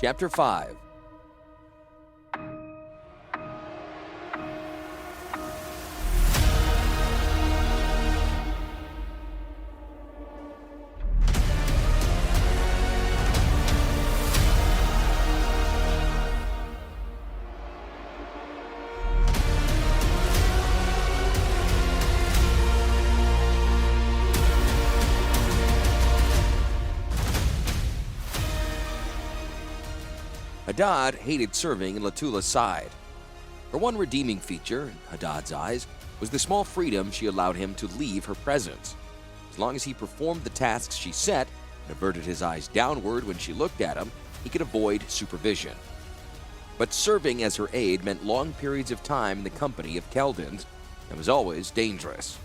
Chapter 5. Hadad hated serving in Latula's side. Her one redeeming feature, in Hadad's eyes, was the small freedom she allowed him to leave her presence. As long as he performed the tasks she set and averted his eyes downward when she looked at him, he could avoid supervision. But serving as her aide meant long periods of time in the company of Keldons and was always dangerous.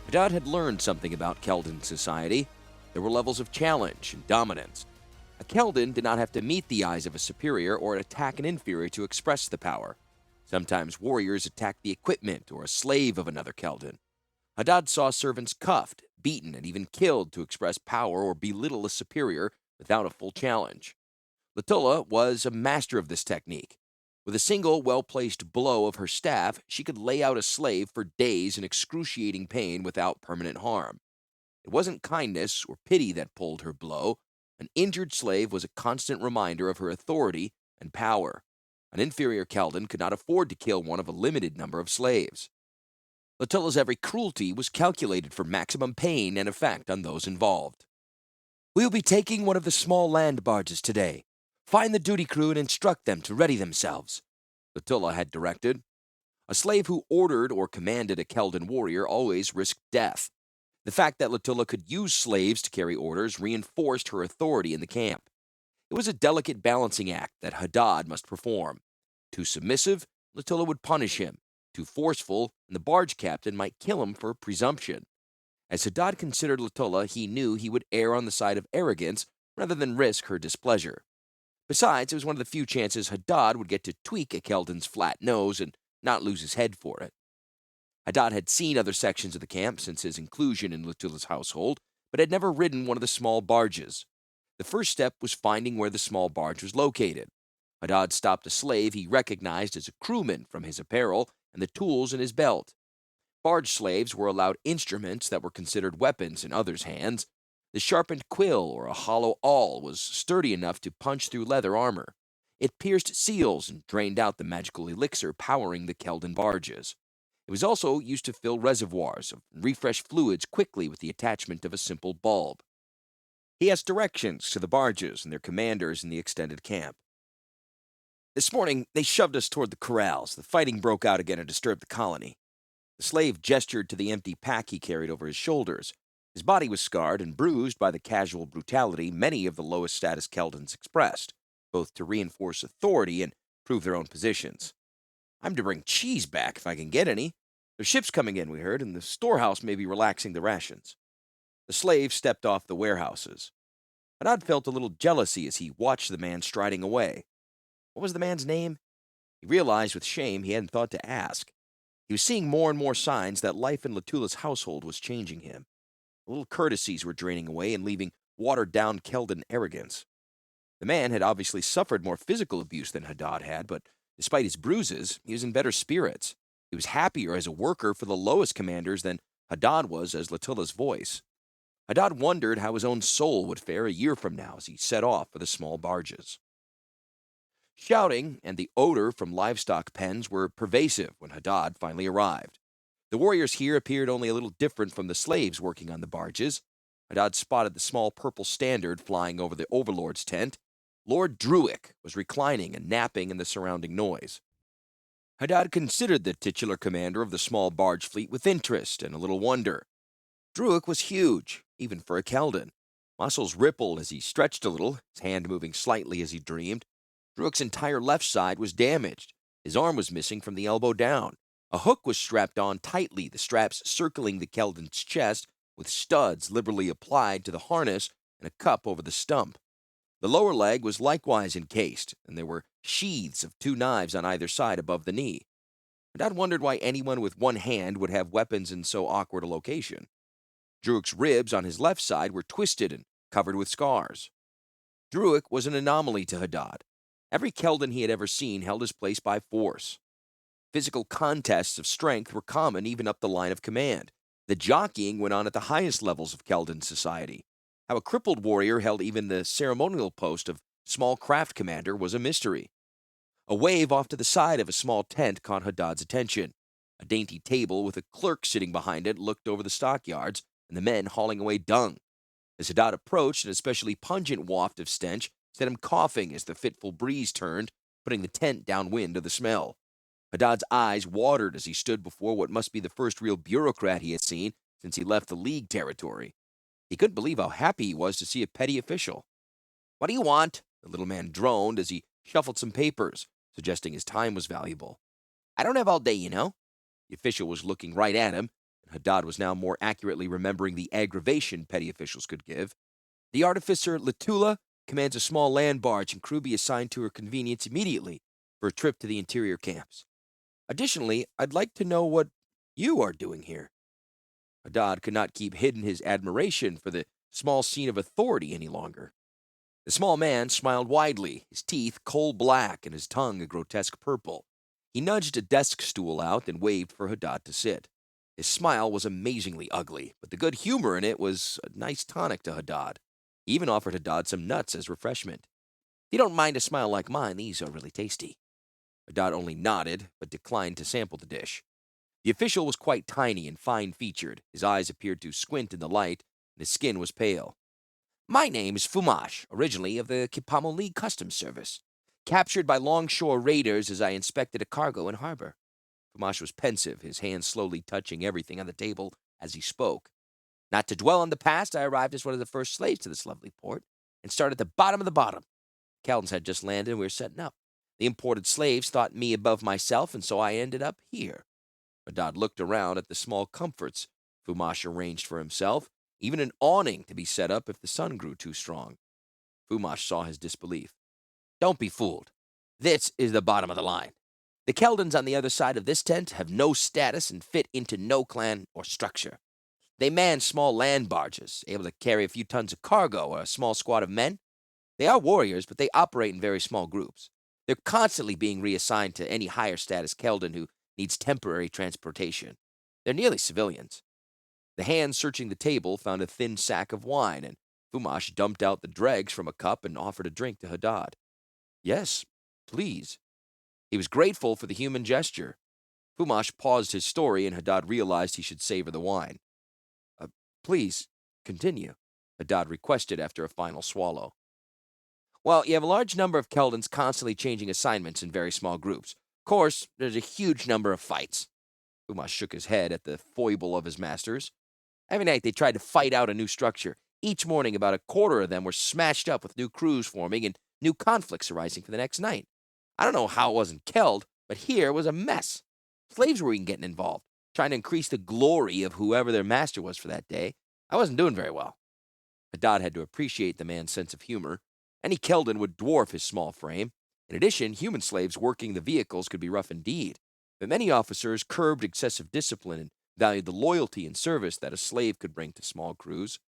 Hadad had learned something about Keldon society. There were levels of challenge and dominance. A Keldon did not have to meet the eyes of a superior or attack an inferior to express the power. Sometimes warriors attacked the equipment or a slave of another Keldon. Hadad saw servants cuffed, beaten, and even killed to express power or belittle a superior without a full challenge. Latula was a master of this technique. With a single well-placed blow of her staff, she could lay out a slave for days in excruciating pain without permanent harm. It wasn't kindness or pity that pulled her blow. An injured slave was a constant reminder of her authority and power. An inferior Keldon could not afford to kill one of a limited number of slaves. Latula's every cruelty was calculated for maximum pain and effect on those involved. "We'll be taking one of the small land barges today. Find the duty crew and instruct them to ready themselves," Latula had directed. A slave who ordered or commanded a Keldon warrior always risked death. The fact that Latula could use slaves to carry orders reinforced her authority in the camp. It was a delicate balancing act that Hadad must perform. Too submissive, Latula would punish him. Too forceful, and the barge captain might kill him for presumption. As Hadad considered Latula, he knew he would err on the side of arrogance rather than risk her displeasure. Besides, it was one of the few chances Hadad would get to tweak a Keldon's flat nose and not lose his head for it. Hadad had seen other sections of the camp since his inclusion in Latula's household, but had never ridden one of the small barges. The first step was finding where the small barge was located. Hadad stopped a slave he recognized as a crewman from his apparel and the tools in his belt. Barge slaves were allowed instruments that were considered weapons in others' hands. The sharpened quill or a hollow awl was sturdy enough to punch through leather armor. It pierced seals and drained out the magical elixir powering the Keldon barges. It was also used to fill reservoirs of refresh fluids quickly with the attachment of a simple bulb. He asked directions to the barges and their commanders in the extended camp. "This morning, they shoved us toward the corrals. The fighting broke out again and disturbed the colony." The slave gestured to the empty pack he carried over his shoulders. His body was scarred and bruised by the casual brutality many of the lowest status Keldons expressed, both to reinforce authority and prove their own positions. "I'm to bring cheese back if I can get any. There's ships coming in, we heard, and the storehouse may be relaxing the rations." The slave stepped off the warehouses. Hadad felt a little jealousy as he watched the man striding away. What was the man's name? He realized with shame he hadn't thought to ask. He was seeing more and more signs that life in Latula's household was changing him. The little courtesies were draining away and leaving watered-down Keldon arrogance. The man had obviously suffered more physical abuse than Hadad had, but despite his bruises, he was in better spirits. He was happier as a worker for the lowest commanders than Hadad was as Latula's voice. Hadad wondered how his own soul would fare a year from now as he set off for the small barges. Shouting and the odor from livestock pens were pervasive when Hadad finally arrived. The warriors here appeared only a little different from the slaves working on the barges. Hadad spotted the small purple standard flying over the overlord's tent. Lord Druick was reclining and napping in the surrounding noise. Hadad considered the titular commander of the small barge fleet with interest and a little wonder. Druick was huge, even for a Keldon. Muscles rippled as he stretched a little, his hand moving slightly as he dreamed. Druick's entire left side was damaged. His arm was missing from the elbow down. A hook was strapped on tightly, the straps circling the Keldon's chest, with studs liberally applied to the harness and a cup over the stump. The lower leg was likewise encased, and there were sheaths of 2 knives on either side above the knee. Hadad wondered why anyone with one hand would have weapons in so awkward a location. Druick's ribs on his left side were twisted and covered with scars. Druid was an anomaly to Haddad. Every Keldon he had ever seen held his place by force. Physical contests of strength were common even up the line of command. The jockeying went on at the highest levels of Keldon society. How a crippled warrior held even the ceremonial post of small craft commander was a mystery. A wave off to the side of a small tent caught Haddad's attention. A dainty table with a clerk sitting behind it looked over the stockyards and the men hauling away dung. As Haddad approached, an especially pungent waft of stench set him coughing as the fitful breeze turned, putting the tent downwind of the smell. Haddad's eyes watered as he stood before what must be the first real bureaucrat he had seen since he left the League territory. He couldn't believe how happy he was to see a petty official. "What do you want?" the little man droned as he shuffled some papers, suggesting his time was valuable. "I don't have all day, you know." The official was looking right at him, and Haddad was now more accurately remembering the aggravation petty officials could give. "The artificer Latula commands a small land barge and crew be assigned to her convenience immediately for a trip to the interior camps. Additionally, I'd like to know what you are doing here." Haddad could not keep hidden his admiration for the small scene of authority any longer. The small man smiled widely, his teeth coal black and his tongue a grotesque purple. He nudged a desk stool out and waved for Haddad to sit. His smile was amazingly ugly, but the good humor in it was a nice tonic to Haddad. He even offered Haddad some nuts as refreshment. "If you don't mind a smile like mine, these are really tasty." Haddad only nodded, but declined to sample the dish. The official was quite tiny and fine-featured. His eyes appeared to squint in the light, and his skin was pale. "My name is Fumash, originally of the Kipamo League Customs Service. Captured by longshore raiders as I inspected a cargo in harbor." Fumash was pensive, his hands slowly touching everything on the table as he spoke. "Not to dwell on the past, I arrived as one of the first slaves to this lovely port, and started at the bottom of the bottom. Keldons had just landed and we were setting up. The imported slaves thought me above myself, and so I ended up here." Haddad looked around at the small comforts Fumash arranged for himself, even an awning to be set up if the sun grew too strong. Fumash saw his disbelief. "Don't be fooled. This is the bottom of the line. The Keldons on the other side of this tent have no status and fit into no clan or structure. They man small land barges, able to carry a few tons of cargo or a small squad of men. They are warriors, but they operate in very small groups. They're constantly being reassigned to any higher status Keldon who needs temporary transportation. They're nearly civilians." The hand searching the table found a thin sack of wine, and Fumash dumped out the dregs from a cup and offered a drink to Haddad. "Yes, please." He was grateful for the human gesture. Fumash paused his story, and Haddad realized he should savor the wine. Please, continue," Haddad requested after a final swallow. "Well, you have a large number of Keldons constantly changing assignments in very small groups. Of course, there's a huge number of fights." Fumash shook his head at the foible of his masters. "Every night they tried to fight out a new structure. Each morning about a quarter of them were smashed up with new crews forming and new conflicts arising for the next night. I don't know how it wasn't Keld, but here was a mess. Slaves were even getting involved, trying to increase the glory of whoever their master was for that day. I wasn't doing very well." Haddad had to appreciate the man's sense of humor. Any Keldon would dwarf his small frame. In addition, human slaves working the vehicles could be rough indeed, but many officers curbed excessive discipline and valued the loyalty and service that a slave could bring to small crews.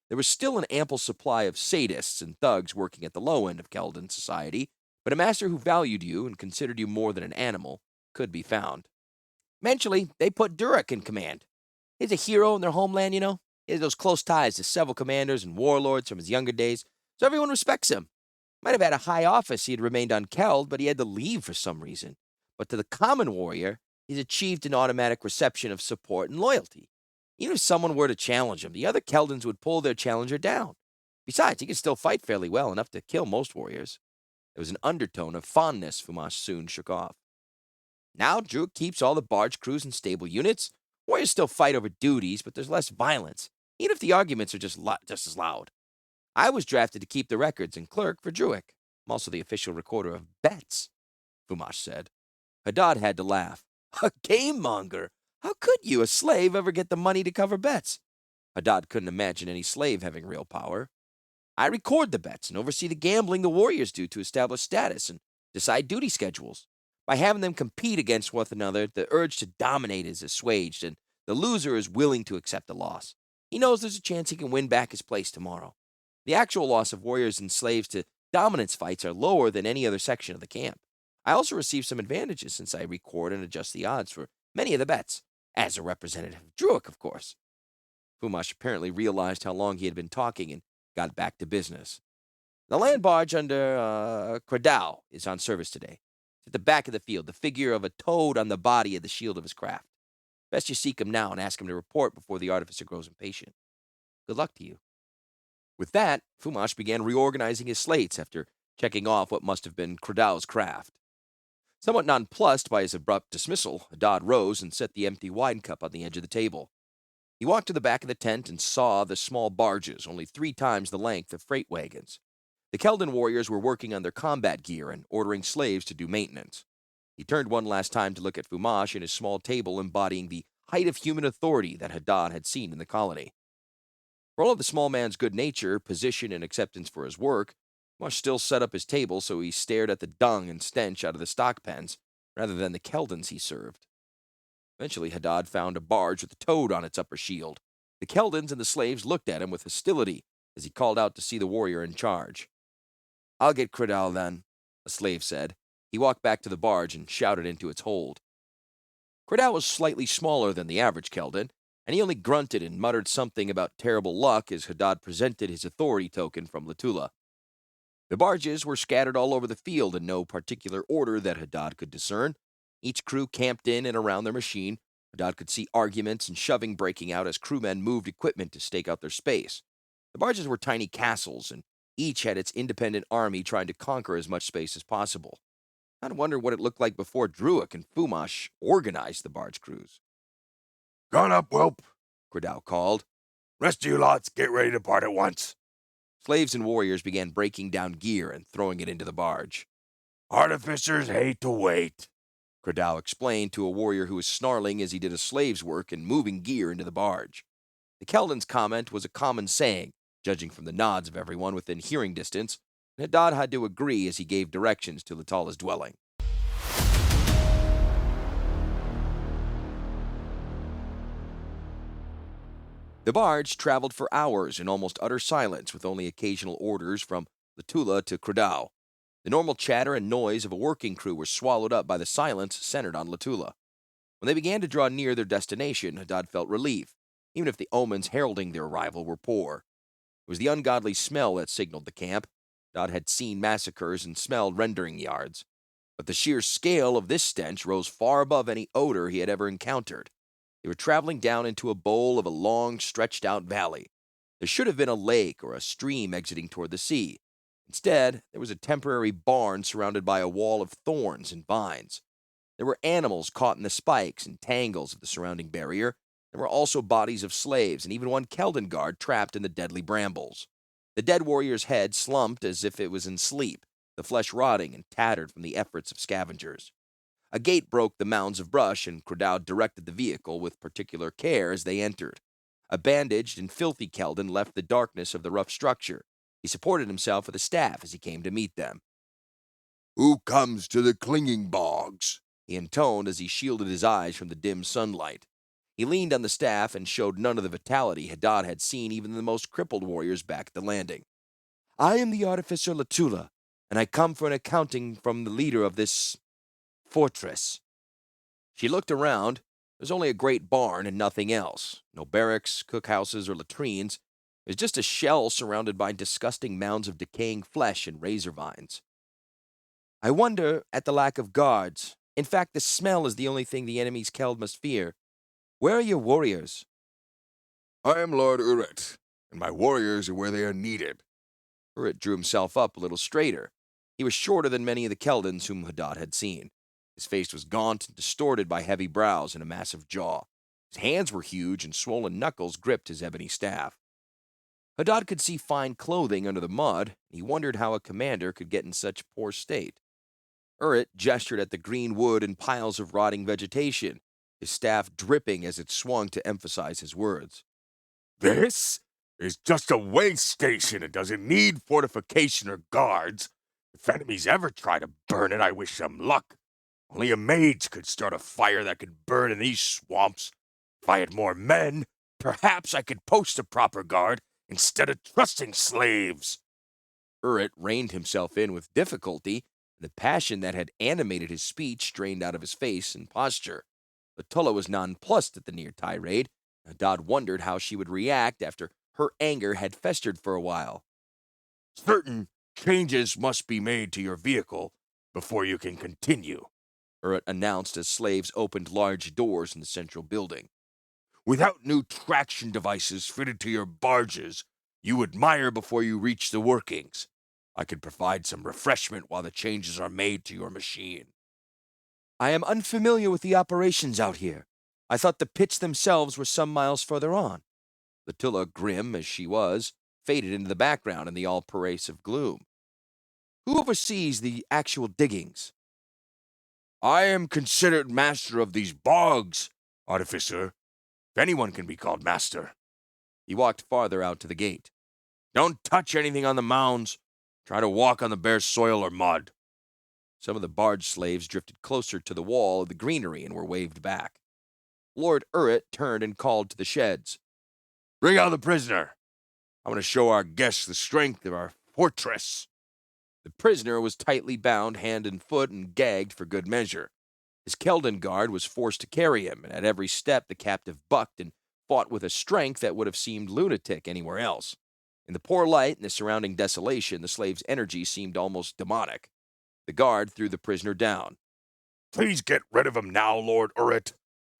There was still an ample supply of sadists and thugs working at the low end of Keldon society, but a master who valued you and considered you more than an animal could be found. Eventually, they put Durak in command. He's a hero in their homeland, you know. He has those close ties to several commanders and warlords from his younger days, so everyone respects him. Might have had a high office he had remained on Keld, but he had to leave for some reason. But to the common warrior, he's achieved an automatic reception of support and loyalty. Even if someone were to challenge him, the other Keldons would pull their challenger down. Besides, he could still fight fairly well, enough to kill most warriors." There was an undertone of fondness Fumash soon shook off. "Now Drew keeps all the barge crews and stable units. Warriors still fight over duties, but there's less violence, even if the arguments are just as loud. I was drafted to keep the records and clerk for Druid. I'm also the official recorder of bets," Fumash said. Haddad had to laugh. "A game monger? How could you, a slave, ever get the money to cover bets?" Haddad couldn't imagine any slave having real power. "I record the bets and oversee the gambling the warriors do to establish status and decide duty schedules. By having them compete against one another, the urge to dominate is assuaged, and the loser is willing to accept a loss. He knows there's a chance he can win back his place tomorrow." The actual loss of warriors and slaves to dominance fights are lower than any other section of the camp. I also receive some advantages since I record and adjust the odds for many of the bets, as a representative of Druid, of course. Fumash apparently realized how long he had been talking and got back to business. The land barge under Credal is on service today. It's at the back of the field, the figure of a toad on the body of the shield of his craft. Best you seek him now and ask him to report before the artificer grows impatient. Good luck to you. With that, Fumash began reorganizing his slates after checking off what must have been Credal's craft. Somewhat nonplussed by his abrupt dismissal, Haddad rose and set the empty wine cup on the edge of the table. He walked to the back of the tent and saw the small barges, only 3 times the length of freight wagons. The Keldon warriors were working on their combat gear and ordering slaves to do maintenance. He turned one last time to look at Fumash and his small table embodying the height of human authority that Haddad had seen in the colony. For all of the small man's good nature, position, and acceptance for his work, Fumash still set up his table so he stared at the dung and stench out of the stock pens rather than the Keldons he served. Eventually, Haddad found a barge with a toad on its upper shield. The Keldons and the slaves looked at him with hostility as he called out to see the warrior in charge. "I'll get Credal, then," a slave said. He walked back to the barge and shouted into its hold. Credal was slightly smaller than the average Keldon, and he only grunted and muttered something about terrible luck as Haddad presented his authority token from Latula. The barges were scattered all over the field in no particular order that Haddad could discern. Each crew camped in and around their machine. Haddad could see arguments and shoving breaking out as crewmen moved equipment to stake out their space. The barges were tiny castles, and each had its independent army trying to conquer as much space as possible. I'd wonder what it looked like before Druid and Fumash organized the barge crews. "Gun up, whelp," Credal called. "Rest of you lots, get ready to part at once." Slaves and warriors began breaking down gear and throwing it into the barge. "Artificers hate to wait," Credal explained to a warrior who was snarling as he did a slave's work and moving gear into the barge. The Keldon's comment was a common saying, judging from the nods of everyone within hearing distance, and Haddad had to agree as he gave directions to Latala's dwelling. The barge traveled for hours in almost utter silence with only occasional orders from Latula to Credal. The normal chatter and noise of a working crew were swallowed up by the silence centered on Latula. When they began to draw near their destination, Haddad felt relief, even if the omens heralding their arrival were poor. It was the ungodly smell that signaled the camp. Haddad had seen massacres and smelled rendering yards, but the sheer scale of this stench rose far above any odor he had ever encountered. They were traveling down into a bowl of a long, stretched-out valley. There should have been a lake or a stream exiting toward the sea. Instead, there was a temporary barn surrounded by a wall of thorns and vines. There were animals caught in the spikes and tangles of the surrounding barrier. There were also bodies of slaves and even one Keldon guard trapped in the deadly brambles. The dead warrior's head slumped as if it was in sleep, the flesh rotting and tattered from the efforts of scavengers. A gate broke the mounds of brush, and Credal directed the vehicle with particular care as they entered. A bandaged and filthy Keldon left the darkness of the rough structure. He supported himself with a staff as he came to meet them. "Who comes to the clinging bogs?" he intoned as he shielded his eyes from the dim sunlight. He leaned on the staff and showed none of the vitality Haddad had seen even in the most crippled warriors back at the landing. "I am the artificer Latula, and I come for an accounting from the leader of this fortress." She looked around. There was only a great barn and nothing else. No barracks, cookhouses, or latrines. It was just a shell surrounded by disgusting mounds of decaying flesh and razor vines. "I wonder at the lack of guards. In fact, the smell is the only thing the enemy's Keld must fear. Where are your warriors?" "I am Lord Uret, and my warriors are where they are needed." Uret drew himself up a little straighter. He was shorter than many of the Keldons whom Haddad had seen. His face was gaunt and distorted by heavy brows and a massive jaw. His hands were huge, and swollen knuckles gripped his ebony staff. Haddad could see fine clothing under the mud, and he wondered how a commander could get in such poor state. Uret gestured at the green wood and piles of rotting vegetation, his staff dripping as it swung to emphasize his words. "This is just a way station. It doesn't need fortification or guards. If enemies ever try to burn it, I wish them luck. Only a mage could start a fire that could burn in these swamps. If I had more men, perhaps I could post a proper guard instead of trusting slaves. Urrit reined himself in with difficulty, and the passion that had animated his speech drained out of his face and posture. Latulla was nonplussed at the near tirade, and Hadad wondered how she would react after her anger had festered for a while. Certain changes must be made to your vehicle before you can continue, Urrit announced as slaves opened large doors in the central building. Without new traction devices fitted to your barges, you would mire before you reach the workings. I could provide some refreshment while the changes are made to your machine. I am unfamiliar with the operations out here. I thought the pits themselves were some miles further on. Latulla, grim as she was, faded into the background in the all-pervasive gloom. Who oversees the actual diggings? I am considered master of these bogs, artificer. If anyone can be called master. He walked farther out to the gate. Don't touch anything on the mounds. Try to walk on the bare soil or mud. Some of the barge slaves drifted closer to the wall of the greenery and were waved back. Lord Urrit turned and called to the sheds. Bring out the prisoner. I want to show our guests the strength of our fortress. The prisoner was tightly bound hand and foot and gagged for good measure. His Keldon guard was forced to carry him, and at every step the captive bucked and fought with a strength that would have seemed lunatic anywhere else. In the poor light and the surrounding desolation, the slave's energy seemed almost demonic. The guard threw the prisoner down. Please get rid of him now, Lord Urrit.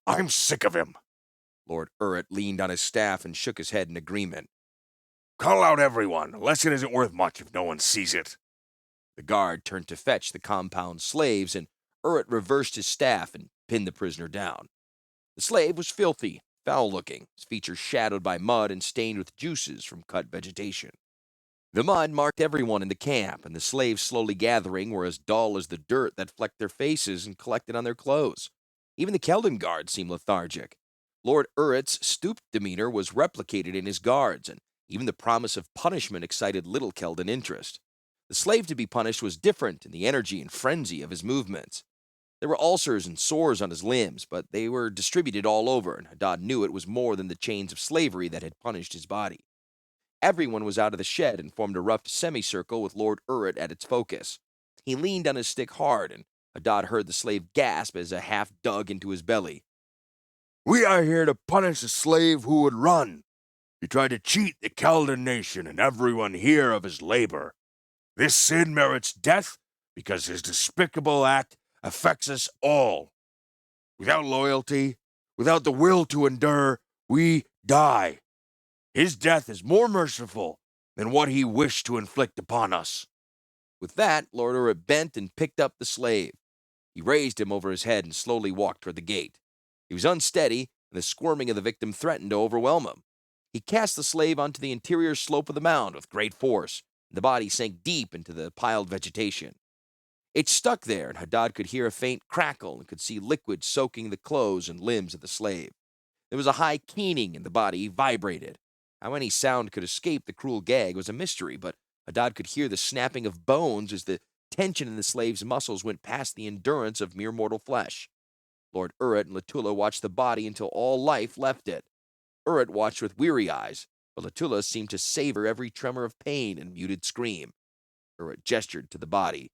I'm sick of him. Lord Urrit leaned on his staff and shook his head in agreement. Call out everyone. The lesson isn't worth much if no one sees it. The guard turned to fetch the compound slaves, and Urrit reversed his staff and pinned the prisoner down. The slave was filthy, foul-looking, his features shadowed by mud and stained with juices from cut vegetation. The mud marked everyone in the camp, and the slaves slowly gathering were as dull as the dirt that flecked their faces and collected on their clothes. Even the Keldon guard seemed lethargic. Lord Urrit's stooped demeanor was replicated in his guards, and even the promise of punishment excited little Keldon interest. The slave to be punished was different in the energy and frenzy of his movements. There were ulcers and sores on his limbs, but they were distributed all over, and Hadad knew it was more than the chains of slavery that had punished his body. Everyone was out of the shed and formed a rough semicircle with Lord Urrit at its focus. He leaned on his stick hard, and Hadad heard the slave gasp as a half dug into his belly. We are here to punish a slave who would run. He tried to cheat the Keldon nation and everyone here of his labor. This sin merits death because his despicable act affects us all. Without loyalty, without the will to endure, we die. His death is more merciful than what he wished to inflict upon us. With that, Lord Urrit bent and picked up the slave. He raised him over his head and slowly walked toward the gate. He was unsteady, and the squirming of the victim threatened to overwhelm him. He cast the slave onto the interior slope of the mound with great force, and the body sank deep into the piled vegetation. It stuck there, and Hadad could hear a faint crackle and could see liquid soaking the clothes and limbs of the slave. There was a high keening, and the body vibrated. How any sound could escape the cruel gag was a mystery, but Hadad could hear the snapping of bones as the tension in the slave's muscles went past the endurance of mere mortal flesh. Lord Urrit and Latulla watched the body until all life left it. Urrit watched with weary eyes, but Latulla seemed to savor every tremor of pain and muted scream. Urrit gestured to the body.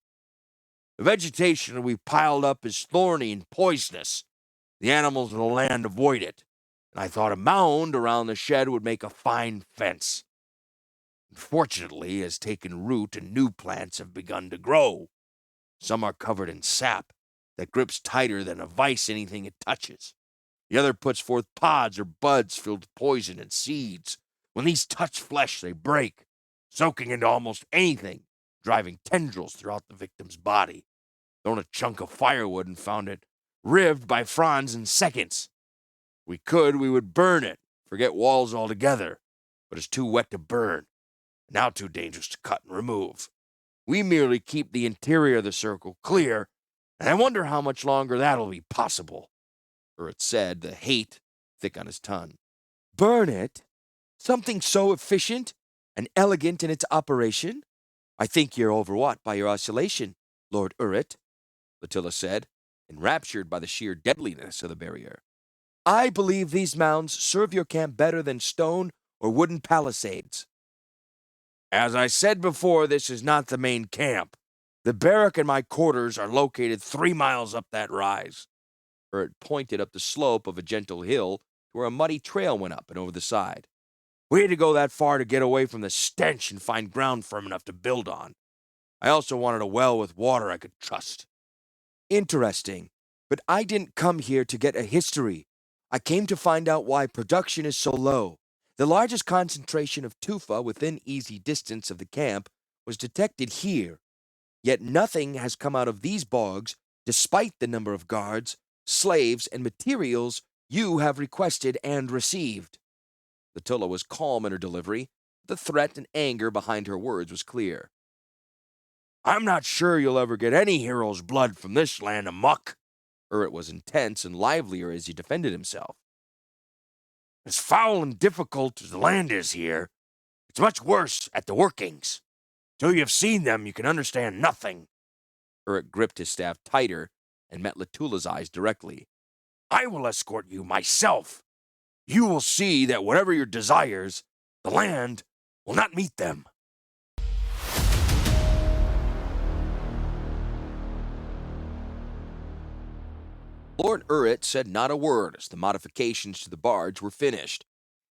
The vegetation we piled up is thorny and poisonous. The animals in the land avoid it, and I thought a mound around the shed would make a fine fence. Unfortunately, it has taken root and new plants have begun to grow. Some are covered in sap that grips tighter than a vice anything it touches. The other puts forth pods or buds filled with poison and seeds. When these touch flesh, they break, soaking into almost anything, driving tendrils throughout the victim's body. Thrown a chunk of firewood and found it rived by fronds in seconds. If we could, we would burn it, forget walls altogether, but it's too wet to burn, and now too dangerous to cut and remove. We merely keep the interior of the circle clear, and I wonder how much longer that'll be possible. Urrit said, the hate thick on his tongue. Burn it? Something so efficient and elegant in its operation? I think you're overwrought by your oscillation, Lord Urrit, Latulla said, enraptured by the sheer deadliness of the barrier. I believe these mounds serve your camp better than stone or wooden palisades. As I said before, this is not the main camp. The barrack and my quarters are located 3 miles up that rise. Urt pointed up the slope of a gentle hill to where a muddy trail went up and over the side. We had to go that far to get away from the stench and find ground firm enough to build on. I also wanted a well with water I could trust. Interesting, but I didn't come here to get a history. I came to find out why production is so low. The largest concentration of tufa within easy distance of the camp was detected here, yet nothing has come out of these bogs despite the number of guards, slaves, and materials you have requested and received. Littula was calm in her delivery, but the threat and anger behind her words was clear. I'm not sure you'll ever get any hero's blood from this land of muck. Urt was intense and livelier as he defended himself. As foul and difficult as the land is here, it's much worse at the workings. Till you've seen them, you can understand nothing. Urt gripped his staff tighter and met Littula's eyes directly. I will escort you myself. You will see that whatever your desires, the land will not meet them. Lord Urt said not a word as the modifications to the barge were finished.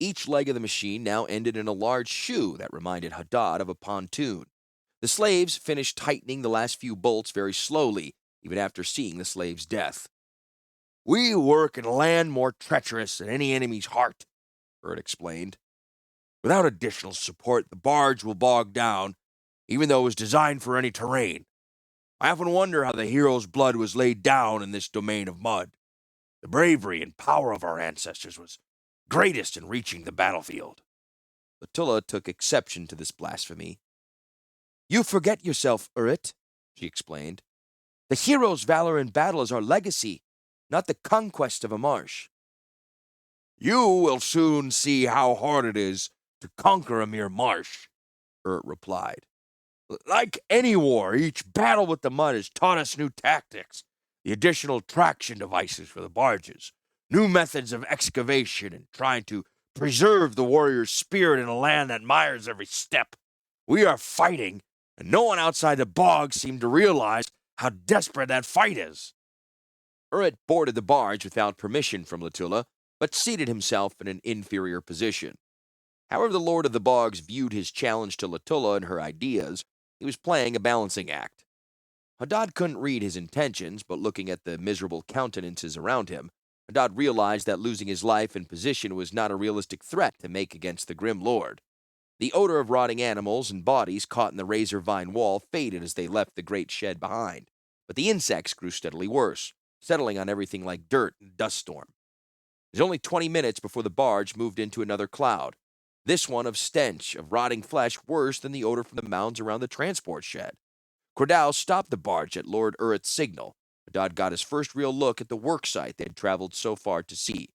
Each leg of the machine now ended in a large shoe that reminded Hadad of a pontoon. The slaves finished tightening the last few bolts very slowly, even after seeing the slave's death. We work in a land more treacherous than any enemy's heart, Urt explained. Without additional support, the barge will bog down, even though it was designed for any terrain. I often wonder how the hero's blood was laid down in this domain of mud. The bravery and power of our ancestors was greatest in reaching the battlefield. Littula took exception to this blasphemy. You forget yourself, Urt, she explained. The hero's valor in battle is our legacy, not the conquest of a marsh. You will soon see how hard it is to conquer a mere marsh, Urt replied. Like any war, each battle with the mud has taught us new tactics, the additional traction devices for the barges, new methods of excavation, and trying to preserve the warrior's spirit in a land that mires every step. We are fighting, and no one outside the bog seemed to realize how desperate that fight is. Urt boarded the barge without permission from Littula, but seated himself in an inferior position. However the Lord of the Bogs viewed his challenge to Littula and her ideas, he was playing a balancing act. Hadad couldn't read his intentions, but looking at the miserable countenances around him, Hadad realized that losing his life and position was not a realistic threat to make against the grim lord. The odor of rotting animals and bodies caught in the razor vine wall faded as they left the great shed behind, but the insects grew steadily worse, settling on everything like dirt and dust storm. It was only 20 minutes before the barge moved into another cloud, this one of stench, of rotting flesh worse than the odor from the mounds around the transport shed. Cordell stopped the barge at Lord Urut's signal. Hadad got his first real look at the worksite they had traveled so far to see.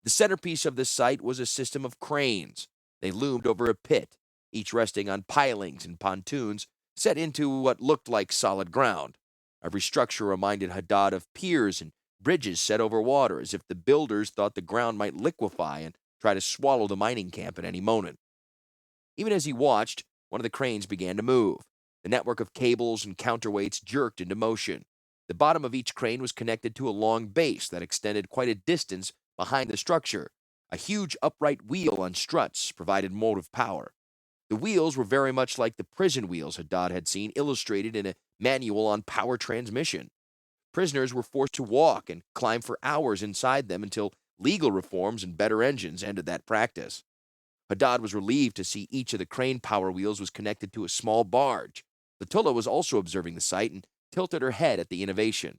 The centerpiece of this site was a system of cranes. They loomed over a pit, each resting on pilings and pontoons set into what looked like solid ground. Every structure reminded Hadad of piers and bridges set over water, as if the builders thought the ground might liquefy and try to swallow the mining camp at any moment. Even as he watched, one of the cranes began to move. The network of cables and counterweights jerked into motion. The bottom of each crane was connected to a long base that extended quite a distance behind the structure. A huge upright wheel on struts provided motive power. The wheels were very much like the prison wheels Hadad had seen illustrated in a manual on power transmission. Prisoners were forced to walk and climb for hours inside them until legal reforms and better engines ended that practice. Hadad was relieved to see each of the crane power wheels was connected to a small barge. Littula was also observing the site and tilted her head at the innovation.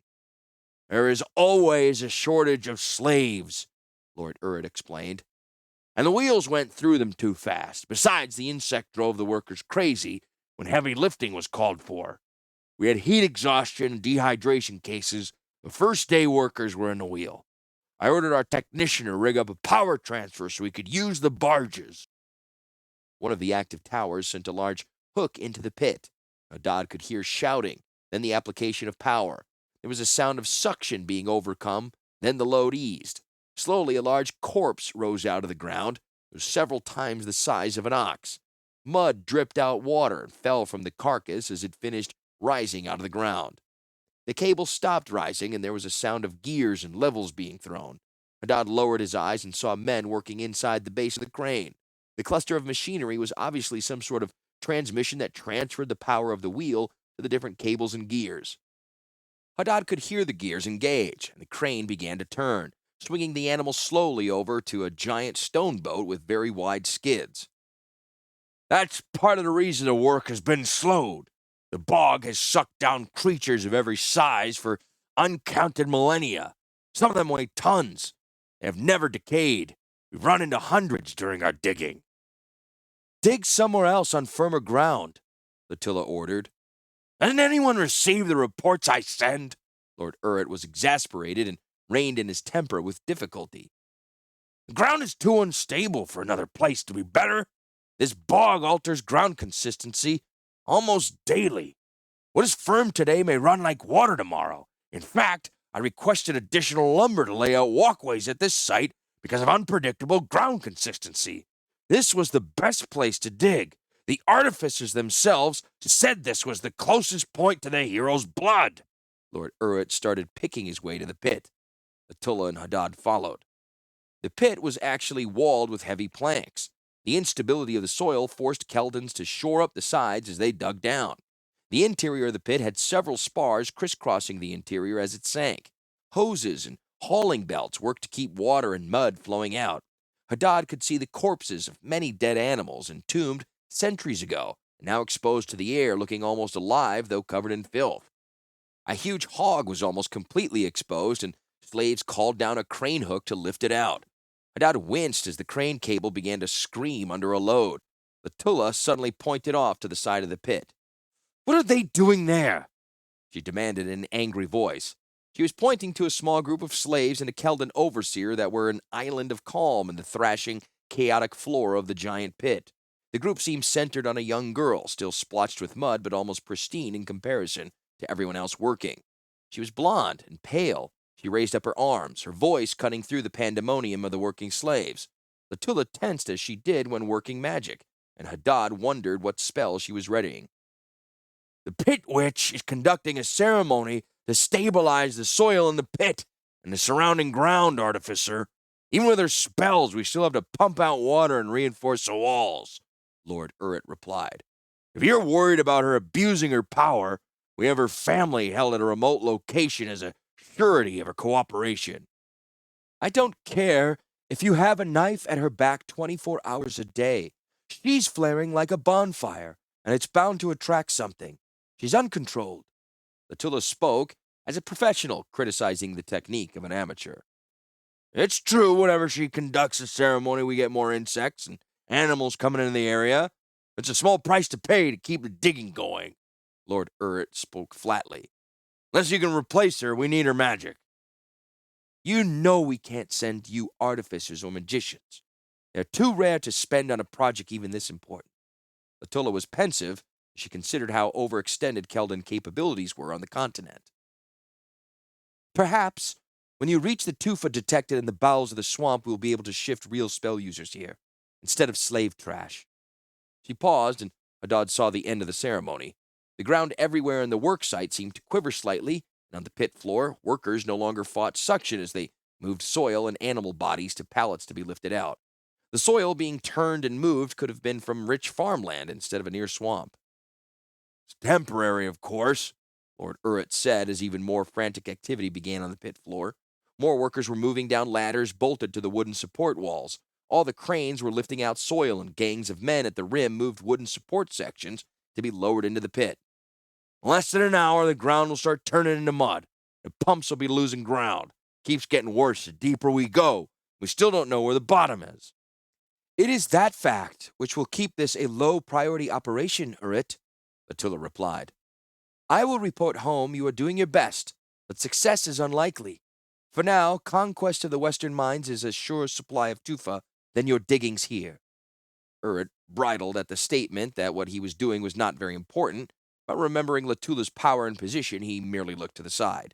There is always a shortage of slaves, Lord Urut explained, and the wheels went through them too fast. Besides, the insect drove the workers crazy when heavy lifting was called for. We had heat exhaustion and dehydration cases. The first day workers were in the wheel. I ordered our technician to rig up a power transfer so we could use the barges. One of the active towers sent a large hook into the pit. Hadad could hear shouting, then the application of power. There was a sound of suction being overcome, then the load eased. Slowly, a large corpse rose out of the ground. It was several times the size of an ox. Mud dripped out water and fell from the carcass as it finished rising out of the ground. The cable stopped rising, and there was a sound of gears and levels being thrown. Haddad lowered his eyes and saw men working inside the base of the crane. The cluster of machinery was obviously some sort of transmission that transferred the power of the wheel to the different cables and gears. Haddad could hear the gears engage, and the crane began to turn, swinging the animal slowly over to a giant stone boat with very wide skids. That's part of the reason the work has been slowed. The bog has sucked down creatures of every size for uncounted millennia. Some of them weigh tons. They have never decayed. We've run into hundreds during our digging. Dig somewhere else on firmer ground, Latilla ordered. Hasn't anyone received the reports I send? Lord Urret was exasperated and reined in his temper with difficulty. The ground is too unstable for another place to be better. This bog alters ground consistency almost daily. What is firm today may run like water tomorrow. In fact, I requested additional lumber to lay out walkways at this site because of unpredictable ground consistency. This was the best place to dig. The artificers themselves said this was the closest point to the hero's blood. Lord Urret started picking his way to the pit. Attila and Haddad followed. The pit was actually walled with heavy planks. The instability of the soil forced Keldons to shore up the sides as they dug down. The interior of the pit had several spars crisscrossing the interior as it sank. Hoses and hauling belts worked to keep water and mud flowing out. Haddad could see the corpses of many dead animals entombed centuries ago, now exposed to the air, looking almost alive, though covered in filth. A huge hog was almost completely exposed, and slaves called down a crane hook to lift it out. Haddad winced as the crane cable began to scream under a load. Latilla suddenly pointed off to the side of the pit. What are they doing there? She demanded in an angry voice. She was pointing to a small group of slaves and a Keldon overseer that were an island of calm in the thrashing, chaotic floor of the giant pit. The group seemed centered on a young girl, still splotched with mud but almost pristine in comparison to everyone else working. She was blonde and pale. She raised up her arms, her voice cutting through the pandemonium of the working slaves. Latilla tensed as she did when working magic, and Haddad wondered what spell she was readying. The pit witch is conducting a ceremony to stabilize the soil in the pit and the surrounding ground, artificer. Even with her spells, we still have to pump out water and reinforce the walls, Lord Urret replied. If you're worried about her abusing her power, we have her family held at a remote location as a surety of her cooperation. I don't care if you have a knife at her back 24 hours a day. She's flaring like a bonfire, and it's bound to attract something. She's uncontrolled. Latilla spoke as a professional, criticizing the technique of an amateur. It's true, whenever she conducts a ceremony, we get more insects and animals coming into the area. It's a small price to pay to keep the digging going. Lord Urret spoke flatly. Unless you can replace her, we need her magic. You know we can't send you artificers or magicians. They're too rare to spend on a project even this important. Latilla was pensive. She considered how overextended Keldon capabilities were on the continent. Perhaps, when you reach the tufa detected in the bowels of the swamp, we'll be able to shift real spell users here, instead of slave trash. She paused, and Haddad saw the end of the ceremony. The ground everywhere in the work site seemed to quiver slightly, and on the pit floor, workers no longer fought suction as they moved soil and animal bodies to pallets to be lifted out. The soil being turned and moved could have been from rich farmland instead of a near swamp. It's temporary, of course, Lord Urret said as even more frantic activity began on the pit floor. More workers were moving down ladders bolted to the wooden support walls. All the cranes were lifting out soil, and gangs of men at the rim moved wooden support sections to be lowered into the pit. In less than an hour, the ground will start turning into mud. The pumps will be losing ground. Keeps getting worse the deeper we go. We still don't know where the bottom is. It is that fact which will keep this a low-priority operation, Urret, Attila replied. I will report home you are doing your best, but success is unlikely. For now, conquest of the western mines is a sure supply of tufa than your diggings here. Urret bridled at the statement that what he was doing was not very important, but remembering Latulla's power and position, he merely looked to the side.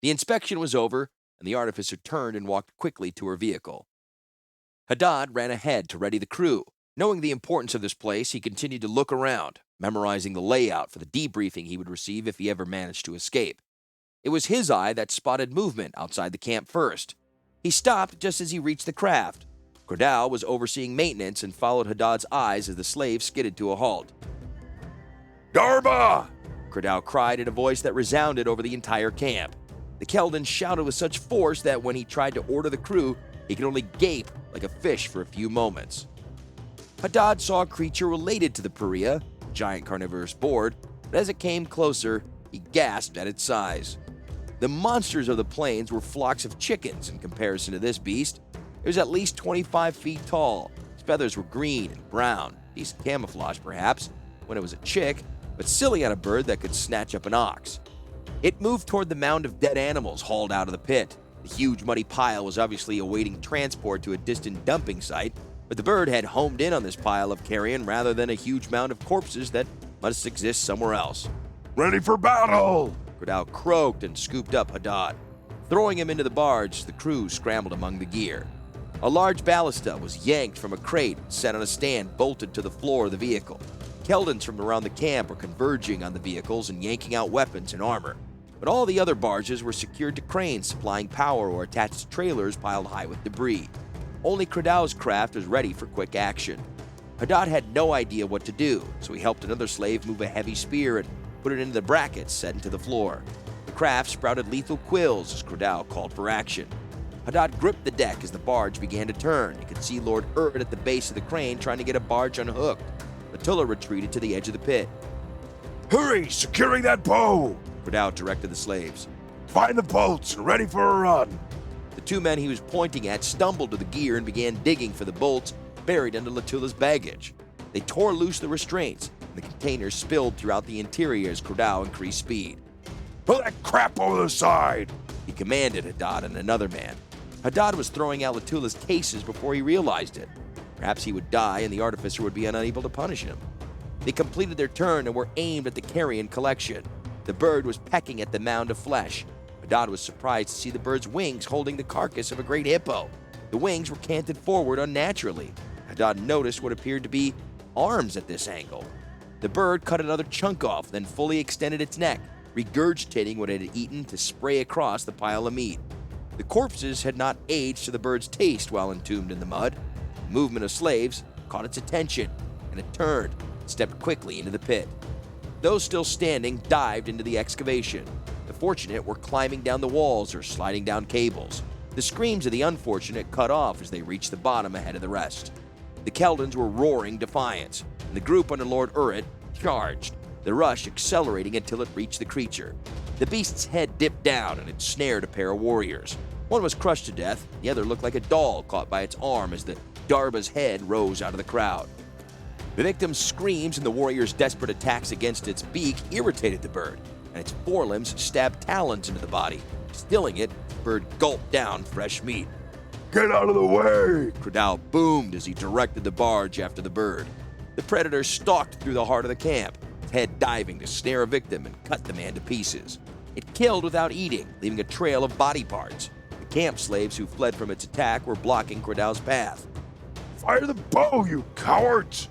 The inspection was over, and the artificer turned and walked quickly to her vehicle. Haddad ran ahead to ready the crew. Knowing the importance of this place, he continued to look around, memorizing the layout for the debriefing he would receive if he ever managed to escape. It was his eye that spotted movement outside the camp first. He stopped just as he reached the craft. Cordell was overseeing maintenance and followed Haddad's eyes as the slave skidded to a halt. Darba! Cordell cried in a voice that resounded over the entire camp. The Keldons shouted with such force that when he tried to order the crew, he could only gape like a fish for a few moments. Haddad saw a creature related to the Paria, a giant carnivorous board, but as it came closer, he gasped at its size. The monsters of the plains were flocks of chickens in comparison to this beast. It was at least 25 feet tall. Its feathers were green and brown, decent camouflage perhaps, when it was a chick, but silly on a bird that could snatch up an ox. It moved toward the mound of dead animals hauled out of the pit. The huge muddy pile was obviously awaiting transport to a distant dumping site, but the bird had homed in on this pile of carrion rather than a huge mound of corpses that must exist somewhere else. Ready for battle! Cordell croaked and scooped up Haddad. Throwing him into the barge, the crew scrambled among the gear. A large ballista was yanked from a crate and set on a stand bolted to the floor of the vehicle. Keldons from around the camp were converging on the vehicles and yanking out weapons and armor. But all the other barges were secured to cranes supplying power or attached to trailers piled high with debris. Only Cordell's craft was ready for quick action. Haddad had no idea what to do, so he helped another slave move a heavy spear and put it into the brackets set into the floor. The craft sprouted lethal quills as Cordell called for action. Haddad gripped the deck as the barge began to turn. He could see Lord Urt at the base of the crane trying to get a barge unhooked. Attila retreated to the edge of the pit. Hurry! Securing that bow! Cordell directed the slaves. Find the bolts and ready for a run! The two men he was pointing at stumbled to the gear and began digging for the bolts buried under Latula's baggage. They tore loose the restraints, and the containers spilled throughout the interior as Cordell increased speed. Put that crap over the side! He commanded Haddad and another man. Haddad was throwing out Latula's cases before he realized it. Perhaps he would die and the artificer would be unable to punish him. They completed their turn and were aimed at the carrion collection. The bird was pecking at the mound of flesh. Haddad was surprised to see the bird's wings holding the carcass of a great hippo. The wings were canted forward unnaturally. Haddad noticed what appeared to be arms at this angle. The bird cut another chunk off, then fully extended its neck, regurgitating what it had eaten to spray across the pile of meat. The corpses had not aged to the bird's taste while entombed in the mud. The movement of slaves caught its attention, and it turned and stepped quickly into the pit. Those still standing dived into the excavation. The fortunate were climbing down the walls or sliding down cables. The screams of the unfortunate cut off as they reached the bottom ahead of the rest. The Keldons were roaring defiance, and the group under Lord Urt charged, the rush accelerating until it reached the creature. The beast's head dipped down and it snared a pair of warriors. One was crushed to death, the other looked like a doll caught by its arm as the Darba's head rose out of the crowd. The victim's screams and the warrior's desperate attacks against its beak irritated the bird, and its forelimbs stabbed talons into the body. Stilling it, the bird gulped down fresh meat. Get out of the way! Cordell boomed as he directed the barge after the bird. The predator stalked through the heart of the camp, its head diving to snare a victim and cut the man to pieces. It killed without eating, leaving a trail of body parts. The camp slaves who fled from its attack were blocking Cordell's path. Fire the bow, you cowards!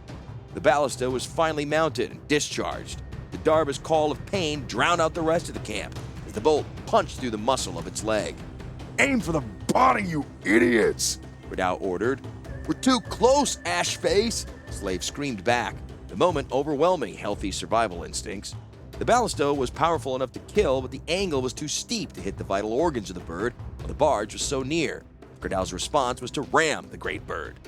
The ballista was finally mounted and discharged. The Darba's call of pain drowned out the rest of the camp as the bolt punched through the muscle of its leg. Aim for the body, you idiots! Cordell ordered. We're too close, Ashface! The slave screamed back, the moment overwhelming healthy survival instincts. The ballista was powerful enough to kill, but the angle was too steep to hit the vital organs of the bird, while the barge was so near. Cordell's response was to ram the great bird.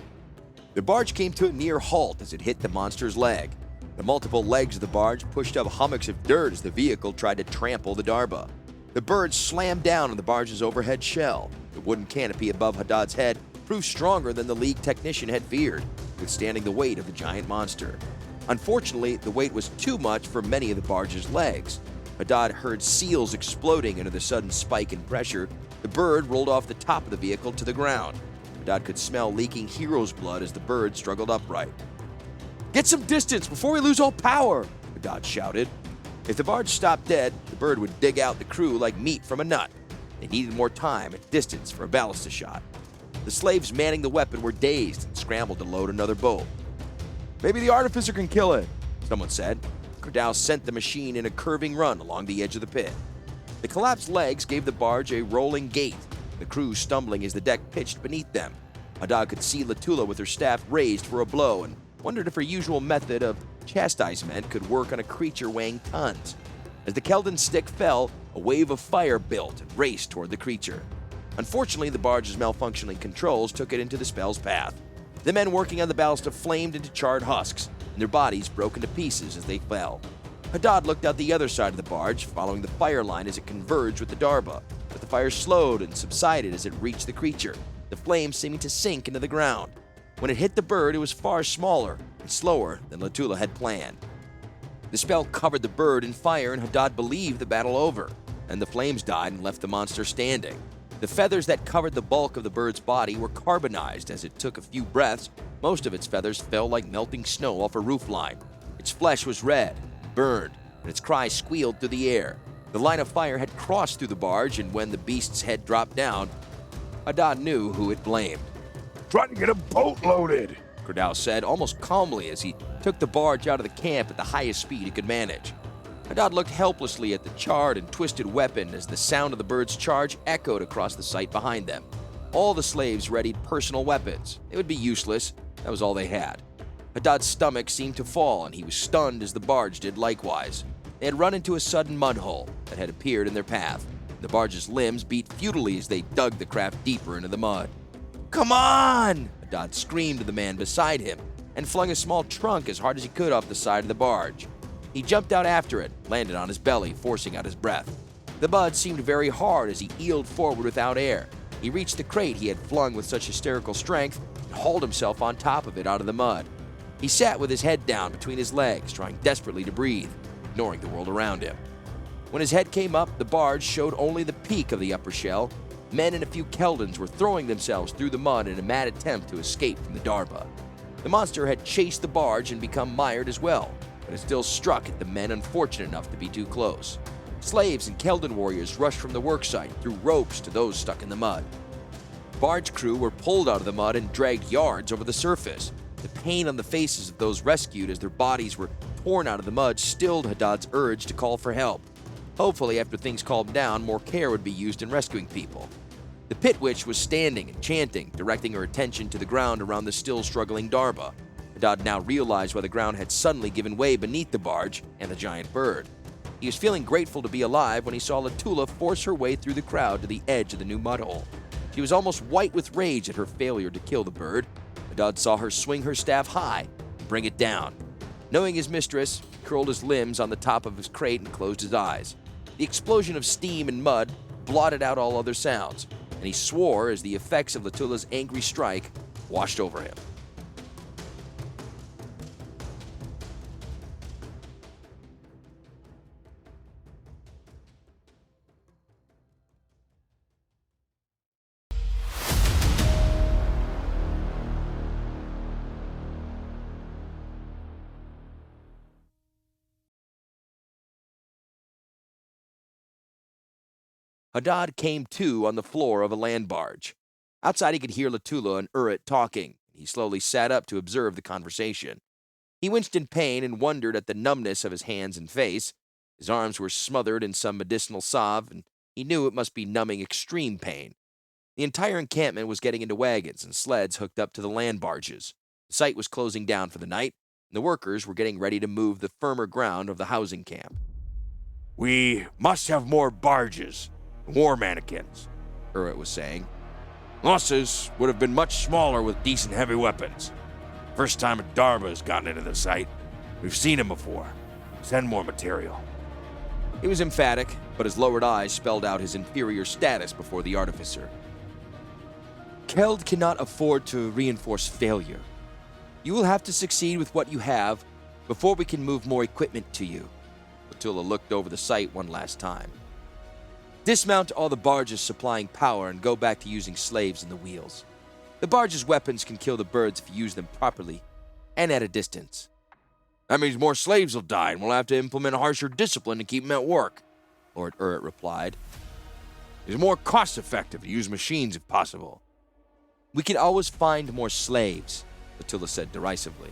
The barge came to a near halt as it hit the monster's leg. The multiple legs of the barge pushed up hummocks of dirt as the vehicle tried to trample the Darba. The bird slammed down on the barge's overhead shell. The wooden canopy above Haddad's head proved stronger than the League technician had feared, withstanding the weight of the giant monster. Unfortunately, the weight was too much for many of the barge's legs. Haddad heard seals exploding under the sudden spike in pressure. The bird rolled off the top of the vehicle to the ground. Haddad could smell leaking hero's blood as the bird struggled upright. Get some distance before we lose all power, Haddad shouted. If the barge stopped dead, the bird would dig out the crew like meat from a nut. They needed more time at distance for a ballista shot. The slaves manning the weapon were dazed and scrambled to load another bolt. Maybe the artificer can kill it, Someone said. Keldons sent the machine in a curving run along the edge of the pit. The collapsed legs gave the barge a rolling gait, the crew stumbling as the deck pitched beneath them. Hadad could see Latula with her staff raised for a blow and wondered if her usual method of chastisement could work on a creature weighing tons. As the Keldon stick fell, a wave of fire built and raced toward the creature. Unfortunately, the barge's malfunctioning controls took it into the spell's path. The men working on the ballista flamed into charred husks, and their bodies broke into pieces as they fell. Hadad looked out the other side of the barge, following the fire line as it converged with the Darba, but the fire slowed and subsided as it reached the creature, the flames seeming to sink into the ground. When it hit the bird, it was far smaller and slower than Latula had planned. The spell covered the bird in fire, and Hadad believed the battle over, and the flames died and left the monster standing. The feathers that covered the bulk of the bird's body were carbonized. As it took a few breaths, most of its feathers fell like melting snow off a roofline. Its flesh was red, burned, and its cries squealed through the air. The line of fire had crossed through the barge, and when the beast's head dropped down, Hadad knew who it blamed. Trying to get a boat loaded. Keldons said, almost calmly, as he took the barge out of the camp at the highest speed he could manage. Hadad looked helplessly at the charred and twisted weapon as the sound of the bird's charge echoed across the site behind them. All the slaves readied personal weapons. They would be useless. That was all they had. Hadad's stomach seemed to fall, and he was stunned as the barge did likewise. They had run into a sudden mud hole that had appeared in their path. The barge's limbs beat futilely as they dug the craft deeper into the mud. "Come on!" Hadad screamed to the man beside him and flung a small trunk as hard as he could off the side of the barge. He jumped out after it, landed on his belly, forcing out his breath. The mud seemed very hard as he eeled forward without air. He reached the crate he had flung with such hysterical strength and hauled himself on top of it out of the mud. He sat with his head down between his legs, trying desperately to breathe, ignoring the world around him. When his head came up, the barge showed only the peak of the upper shell. Men and a few Keldons were throwing themselves through the mud in a mad attempt to escape from the Darba. The monster had chased the barge and become mired as well, but it still struck at the men unfortunate enough to be too close. Slaves and Keldon warriors rushed from the worksite, threw ropes to those stuck in the mud. Barge crew were pulled out of the mud and dragged yards over the surface. The pain on the faces of those rescued as their bodies were torn out of the mud stilled Hadad's urge to call for help. Hopefully, after things calmed down, more care would be used in rescuing people. The pit witch was standing and chanting, directing her attention to the ground around the still struggling Darba. Hadad now realized why the ground had suddenly given way beneath the barge and the giant bird. He was feeling grateful to be alive when he saw Latula force her way through the crowd to the edge of the new mud hole. She was almost white with rage at her failure to kill the bird. Hadad saw her swing her staff high and bring it down. Knowing his mistress, he curled his limbs on the top of his crate and closed his eyes. The explosion of steam and mud blotted out all other sounds, and he swore as the effects of Latula's angry strike washed over him. Hadad came to on the floor of a land barge. Outside, he could hear Latula and Urrit talking. He slowly sat up to observe the conversation. He winced in pain and wondered at the numbness of his hands and face. His arms were smothered in some medicinal salve, and he knew it must be numbing extreme pain. The entire encampment was getting into wagons and sleds hooked up to the land barges. The site was closing down for the night, and the workers were getting ready to move the firmer ground of the housing camp. We must have more barges. War mannequins, Urrit was saying. Losses would have been much smaller with decent heavy weapons. First time a Darba has gotten into the site. We've seen him before. Send more material. He was emphatic, but his lowered eyes spelled out his inferior status before the artificer. Keld cannot afford to reinforce failure. You will have to succeed with what you have before we can move more equipment to you. Latula looked over the site one last time. Dismount all the barges supplying power and go back to using slaves in the wheels. The barge's weapons can kill the birds if you use them properly and at a distance. That means more slaves will die, and we'll have to implement harsher discipline to keep them at work, Lord Urrit replied. It's more cost-effective to use machines if possible. We can always find more slaves, Attila said derisively.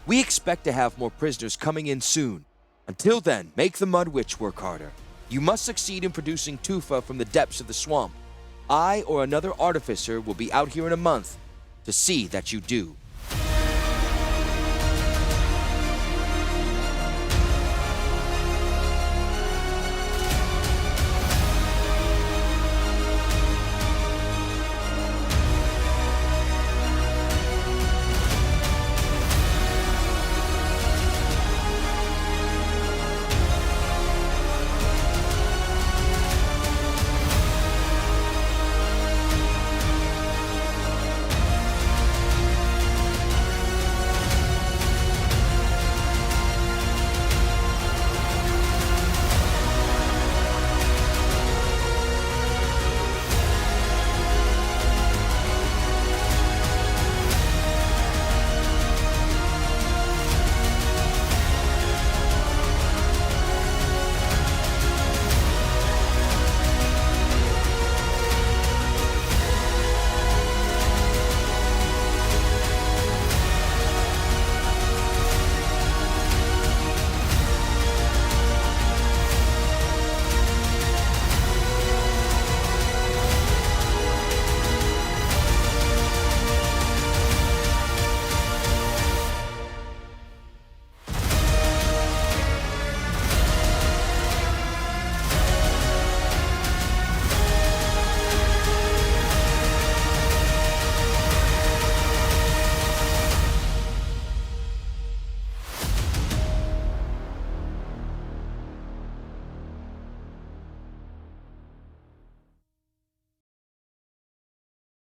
We expect to have more prisoners coming in soon. Until then, make the Mud Witch work harder. You must succeed in producing tufa from the depths of the swamp. I or another artificer will be out here in a month to see that you do.